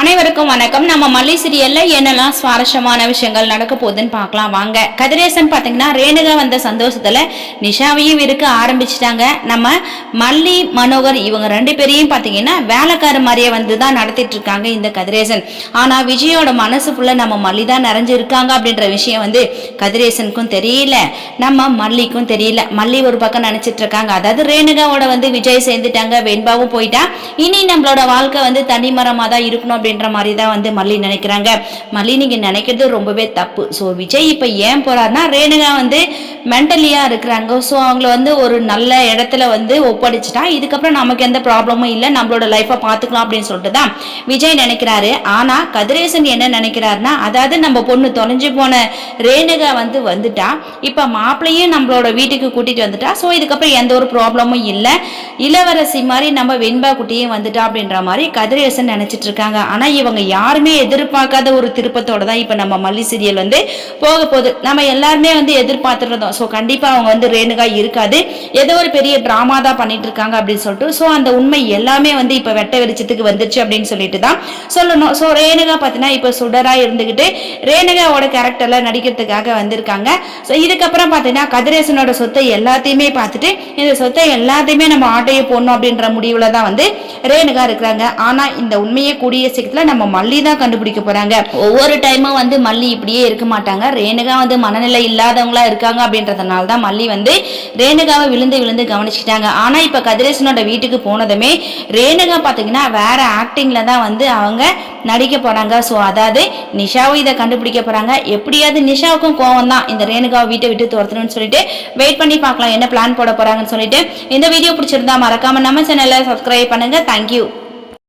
அனைவருக்கும் வணக்கம். நம்ம மல்லி சீரியல்ல என்னெல்லாம் சுவாரஸ்யமான விஷயங்கள் நடக்க போகுதுன்னு பார்க்கலாம் வாங்க. கதிரேசன் பாத்தீங்கன்னா ரேணுகா வந்த சந்தோஷத்துல நிஷாவையும் இருக்க ஆரம்பிச்சுட்டாங்க. நம்ம மல்லி மனோகர் இவங்க ரெண்டு பேரையும் பாத்தீங்கன்னா வேலைக்கார மாதிரியே வந்து தான் நடத்திட்டு இருக்காங்க இந்த கதிரேசன். ஆனா விஜயோட மனசுக்குள்ள நம்ம மல்லி தான் நிறைஞ்சு இருக்காங்க அப்படின்ற விஷயம் வந்து கதிரேசனுக்கும் தெரியல, நம்ம மல்லிக்கும் தெரியல. மல்லி ஒரு பக்கம் நினைச்சிட்டு இருக்காங்க, அதாவது ரேணுகாவோட வந்து விஜய் சேர்ந்துட்டாங்க, வெண்பாவும் போயிட்டா, இனி நம்மளோட வாழ்க்கை வந்து தனிமரமா தான் இருக்கணும் அப்படின்ற மாதிரி தான் வந்து மல்லி நினைக்கிறாங்க. மல்லி நீங்க நினைக்கிறது ரொம்பவே தப்பு. ஸோ விஜய் இப்ப ஏன் போறாருன்னா ரேணுகா வந்து மென்டலியா இருக்கிறாங்க. ஸோ அவங்கள வந்து ஒரு நல்ல இடத்துல வந்து ஒப்படைச்சிட்டா இதுக்கப்புறம் நமக்கு எந்த ப்ராப்ளமும் இல்லை, நம்மளோட லைஃபை பார்த்துக்கலாம் அப்படின்னு சொல்லிட்டு தான் விஜய் நினைக்கிறாரு. ஆனா கதிரேசன் என்ன நினைக்கிறாருன்னா, அதாவது நம்ம பொண்ணு தொலைஞ்சு போன ரேணுகா வந்து வந்துட்டா, இப்ப மாப்பிள்ளையும் நம்மளோட வீட்டுக்கு கூட்டிட்டு வந்துட்டா, ஸோ இதுக்கப்புறம் எந்த ஒரு ப்ராப்ளமும் இல்லை, இளவரசி மாதிரி நம்ம வெண்பா குட்டியும் வந்துட்டா அப்படின்ற மாதிரி கதிரேசன் நினைச்சிட்டு இருக்காங்க. ஆனா இவங்க யாருமே எதிர்பார்க்காத ஒரு திருப்பத்தோட தான் இப்ப நம்ம மல்லி சீரியல் வந்து போக போகுது. நம்ம எல்லாருமே வந்து எதிர்பார்த்துருந்தோம். ஸோ கண்டிப்பா அவங்க வந்து ரேணுகா இருக்காது, ஏதோ ஒரு பெரிய டிராமா தான் பண்ணிட்டு இருக்காங்க அப்படின்னு சொல்லிட்டு, ஸோ அந்த உண்மை எல்லாமே வந்து இப்ப வெட்ட வெளிச்சத்துக்கு வந்துருச்சு அப்படின்னு சொல்லிட்டு தான் சொல்லணும். ஸோ ரேணுகா பார்த்தீங்கன்னா இப்ப சுடரா இருந்துகிட்டு ரேணுகாவோட கேரக்டர்ல நடிக்கிறதுக்காக வந்திருக்காங்க. ஸோ இதுக்கப்புறம் பார்த்தீங்கன்னா கதிரேசனோட சொத்தை எல்லாத்தையுமே பார்த்துட்டு இந்த சொத்தை எல்லாத்தையுமே நம்ம ஆட்டையை போடணும் அப்படின்ற முடிவுல தான் வந்து ரேணுகா இருக்கிறாங்க. ஆனா இந்த உண்மையை கூடிய சீக்கிரத்துல நம்ம மல்லி தான் கண்டுபிடிக்க போறாங்க. ஒவ்வொரு டைமும் வந்து மல்லி இப்படியே இருக்க மாட்டாங்க, ரேணுகா வந்து மனநிலை இல்லாதவங்களா இருக்காங்க அப்படின்றதுனால தான் மல்லி வந்து ரேணுகாவை விழுந்து விழுந்து கவனிச்சுக்கிட்டாங்க. ஆனா இப்ப கதிரேசனோட வீட்டுக்கு போனதுமே ரேணுகா பாத்தீங்கன்னா வேற ஆக்டிங்ல தான் வந்து அவங்க நடிக்க போறாங்க. ஸோ அதாவது நிஷாவும் இதை கண்டுபிடிக்க போறாங்க. எப்படியாவது நிஷாவுக்கும் கோவம் தான் இந்த ரேணுகாவை வீட்டை விட்டு துரத்தணும்னு சொல்லிட்டு வெயிட் பண்ணி பார்க்கலாம் என்ன பிளான் போட போறாங்கன்னு சொல்லிட்டு. இந்த வீடியோ பிடிச்சிருந்தா மறக்காம நம்ம சேனலை சப்ஸ்கிரைப் பண்ணுங்க. தேங்க்யூ.